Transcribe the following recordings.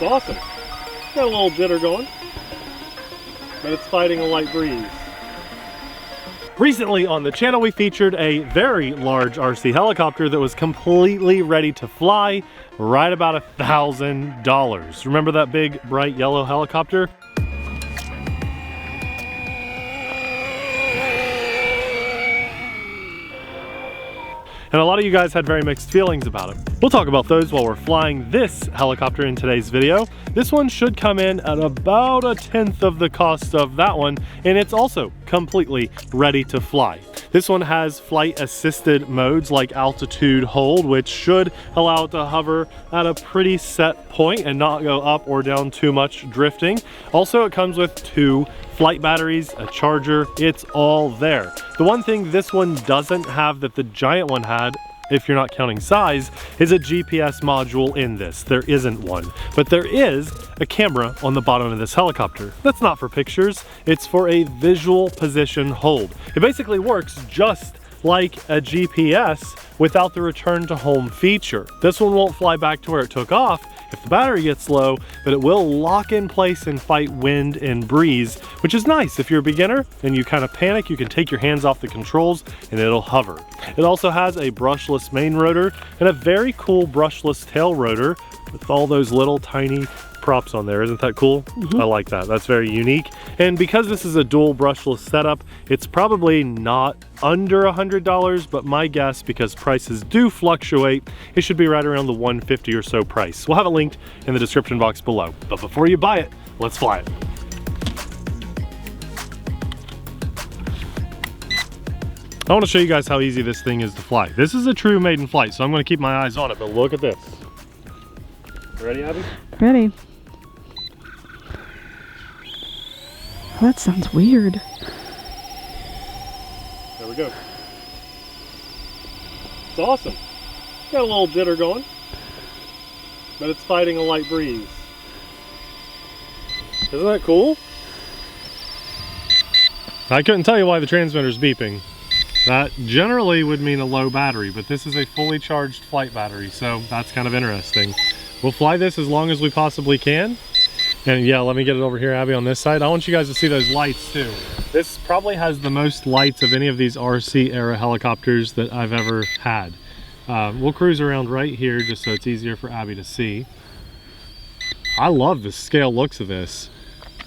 It's awesome. Got a little jitter going, but it's fighting a light breeze. Recently on the channel we featured a very large RC helicopter that was completely ready to fly, right about $1,000. Remember that big bright yellow helicopter? And a lot of you guys had very mixed feelings about it. We'll talk about those while we're flying this helicopter in today's video. This one should come in at about 1/10 of the cost of that one, and it's also completely ready to fly. This one has flight assisted modes like altitude hold, which should allow it to hover at a pretty set point and not go up or down too much drifting. Also, it comes with 2 flight batteries, a charger, it's all there. The one thing this one doesn't have that the giant one had, if you're not counting size, is a GPS module in this. There isn't one, but there is a camera on the bottom of this helicopter. That's not for pictures, it's for a visual position hold. It basically works just like a GPS without the return to home feature. This one won't fly back to where it took off if the battery gets low, but it will lock in place and fight wind and breeze, which is nice. If you're a beginner and you kind of panic, you can take your hands off the controls and it'll hover. It also has a brushless main rotor and a very cool brushless tail rotor with all those little tiny props on there. Isn't that cool? I like that. That's very unique. And because this is a dual brushless setup, it's probably not under $100, but my guess, because prices do fluctuate, it should be right around the $150 or so price. We'll have it linked in the description box below. But before you buy it, let's fly it. I want to show you guys how easy this thing is to fly. This is a true maiden flight, so I'm going to keep my eyes on it, but look at this. Ready, Abby? Ready. That sounds weird. There we go. It's awesome. Got a little jitter going, but it's fighting a light breeze. Isn't that cool? I couldn't tell you why the transmitter's beeping. That generally would mean a low battery, but this is a fully charged flight battery, so that's kind of interesting. We'll fly this as long as we possibly can. And yeah, let me get it over here, Abby, on this side. I want you guys to see those lights too. This probably has the most lights of any of these RC era helicopters that I've ever had. We'll cruise around right here just so it's easier for Abby to see. I love the scale looks of this.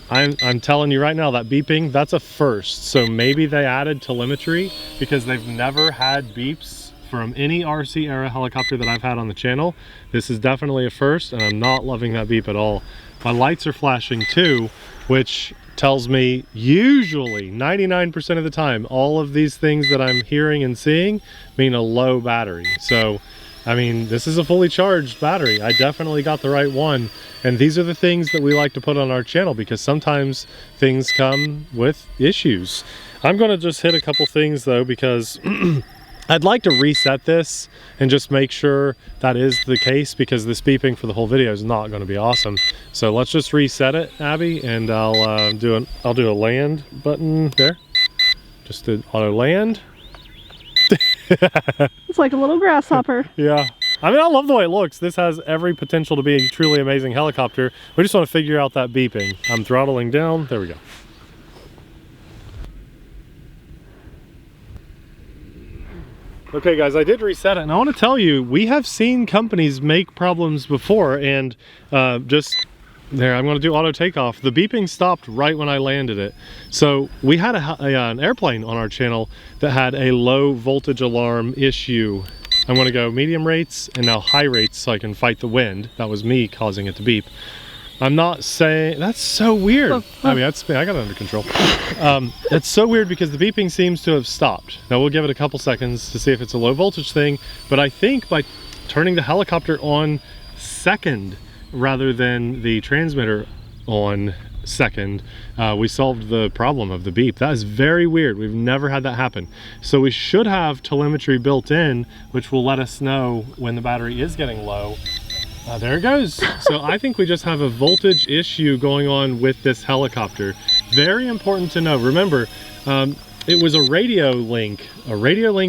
I'm telling you right now, that beeping, that's a first. So maybe they added telemetry because they've never had beeps from any RC era helicopter that I've had on the channel. This is definitely a first, and I'm not loving that beep at all. My lights are flashing too, which tells me usually 99% of the time, all of these things that I'm hearing and seeing mean a low battery. So, I mean, this is a fully charged battery. I definitely got the right one. And these are the things that we like to put on our channel because sometimes things come with issues. I'm gonna just hit a couple things though, because I'd like to reset this and just make sure that is the case, because this beeping for the whole video is not going to be awesome. So let's just reset it, Abby, and I'll do a land button there. Just did auto land. It's like a little grasshopper. Yeah. I mean, I love the way it looks. This has every potential to be a truly amazing helicopter. We just want to figure out that beeping. I'm throttling down. There we go. Okay guys, I did reset it, and I want to tell you, we have seen companies make problems before, and just there, I'm going to do auto takeoff. The beeping stopped right when I landed it. So we had an airplane on our channel that had a low voltage alarm issue. I'm going to go medium rates and now high rates so I can fight the wind. That was me causing it to beep. I'm not saying, that's so weird. I mean, that's me, I got it under control. It's so weird because the beeping seems to have stopped. Now we'll give it a couple seconds to see if it's a low voltage thing, but I think by turning the helicopter on second rather than the transmitter on second, we solved the problem of the beep. That is very weird. We've never had that happen. So we should have telemetry built in, which will let us know when the battery is getting low. There it goes. So I think we just have a voltage issue going on with this helicopter. Very important to know. Remember, it was a radio link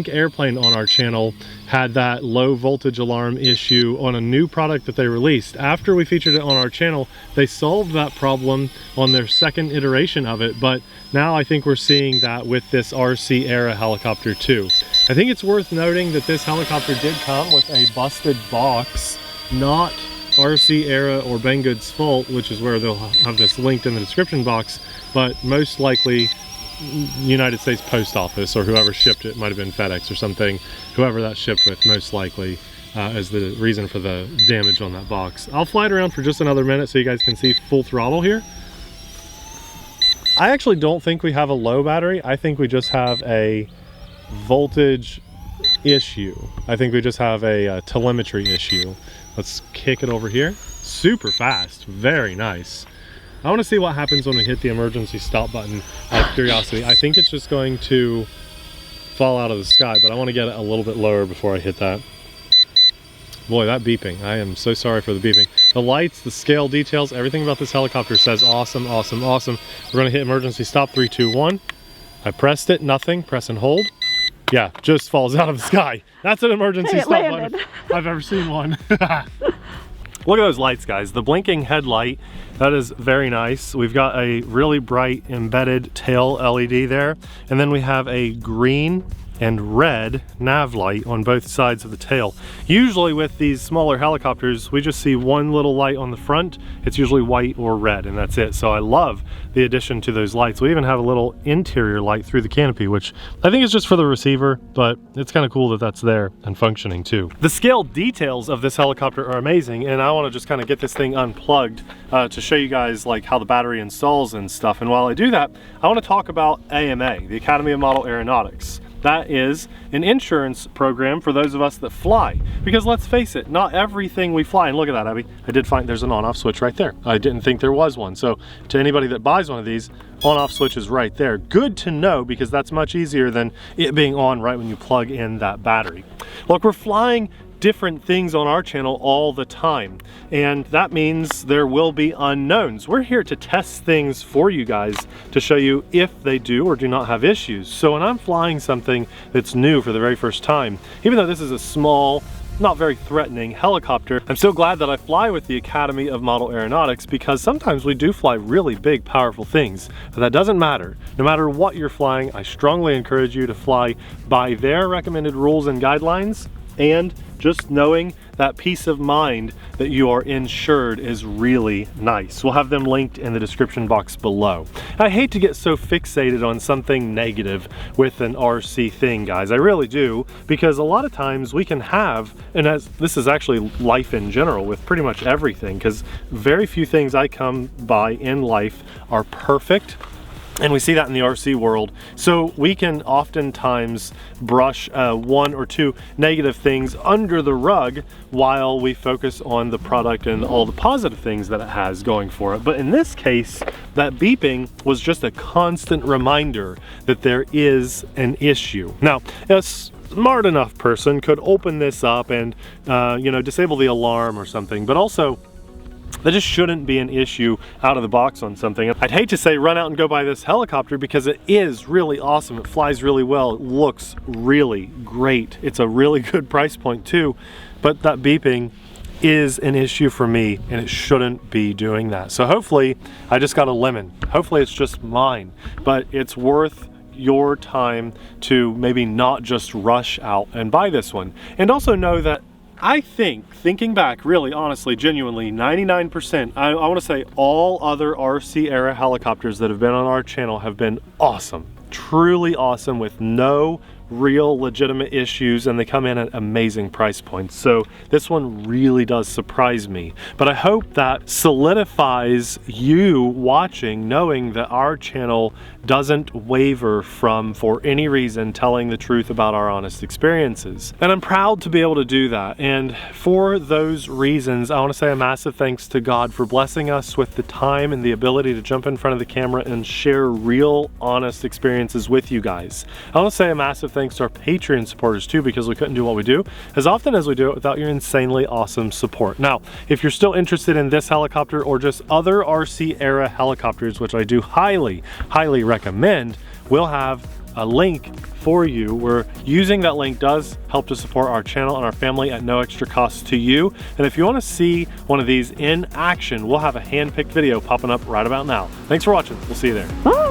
airplane on our channel had that low voltage alarm issue on a new product that they released. After we featured it on our channel, they solved that problem on their second iteration of it, but now I think we're seeing that with this RC Era helicopter too. I think it's worth noting that this helicopter did come with a busted box, not RC Era or Banggood's fault, which is where they'll have this linked in the description box, but most likely United States Post Office or whoever shipped it, might have been FedEx or something, whoever that shipped with most likely as the reason for the damage on that box. I'll fly it around for just another minute so you guys can see full throttle here. I actually don't think we have a low battery. I think we just have a voltage issue. I think we just have a telemetry issue. Let's kick it over here. Super fast, very nice. I want to see what happens when we hit the emergency stop button out of curiosity. I think it's just going to fall out of the sky, but I want to get it a little bit lower before I hit that. Boy, that beeping. I am so sorry for the beeping. The lights, the scale details, everything about this helicopter says awesome, awesome, awesome. We're going to hit emergency stop, 3, 2, 1. I pressed it, nothing, press and hold. Yeah, just falls out of the sky. That's an emergency stop button if I've ever seen one. Look at those lights, guys. The blinking headlight, that is very nice. We've got a really bright embedded tail LED there. And then we have a green and red nav light on both sides of the tail. Usually with these smaller helicopters, we just see one little light on the front. It's usually white or red, and that's it. So I love the addition to those lights. We even have a little interior light through the canopy, which I think is just for the receiver, but it's kind of cool that that's there and functioning too. The scale details of this helicopter are amazing, and I want to just kind of get this thing unplugged to show you guys like how the battery installs and stuff. And while I do that, I want to talk about AMA, the Academy of Model Aeronautics. That is an insurance program for those of us that fly. Because let's face it, not everything we fly, and look at that, Abby, I did find there's an on-off switch right there. I didn't think there was one. So to anybody that buys one of these, on-off switch is right there. Good to know, because that's much easier than it being on right when you plug in that battery. Look, we're flying different things on our channel all the time, and that means there will be unknowns. We're here to test things for you guys to show you if they do or do not have issues. So when I'm flying something that's new for the very first time, even though this is a small, not very threatening helicopter, I'm so glad that I fly with the Academy of Model Aeronautics, because sometimes we do fly really big, powerful things, but that doesn't matter. No matter what you're flying, I strongly encourage you to fly by their recommended rules and guidelines, and just knowing that peace of mind that you are insured is really nice. We'll have them linked in the description box below. I hate to get so fixated on something negative with an RC thing, guys. I really do, because a lot of times we can have, and as this is actually life in general with pretty much everything, because very few things I come by in life are perfect. And we see that in the RC world. So we can oftentimes brush one or two negative things under the rug while we focus on the product and all the positive things that it has going for it. But in this case, that beeping was just a constant reminder that there is an issue. Now, a smart enough person could open this up and you know, disable the alarm or something, but also that just shouldn't be an issue out of the box on something. I'd hate to say run out and go buy this helicopter, because it is really awesome. It flies really well. It looks really great. It's a really good price point too, but that beeping is an issue for me, and it shouldn't be doing that. So hopefully I just got a lemon. Hopefully it's just mine, but it's worth your time to maybe not just rush out and buy this one. And also know that I think, thinking back, really, honestly, genuinely, 99%, I want to say all other RC Era helicopters that have been on our channel have been awesome. Truly awesome, with no real legitimate issues, and they come in at amazing price points. So this one really does surprise me, but I hope that solidifies you watching, knowing that our channel doesn't waver from, for any reason, telling the truth about our honest experiences. And I'm proud to be able to do that. And for those reasons, I want to say a massive thanks to God for blessing us with the time and the ability to jump in front of the camera and share real, honest experiences with you guys. I want to say a massive thanks to our Patreon supporters too, because we couldn't do what we do as often as we do it without your insanely awesome support. Now, if you're still interested in this helicopter or just other RC Era helicopters, which I do highly recommend, we'll have a link for you. We're using that link does help to support our channel and our family at no extra cost to you. And if you want to see one of these in action, we'll have a hand-picked video popping up right about now. Thanks for watching. We'll see you there. Bye.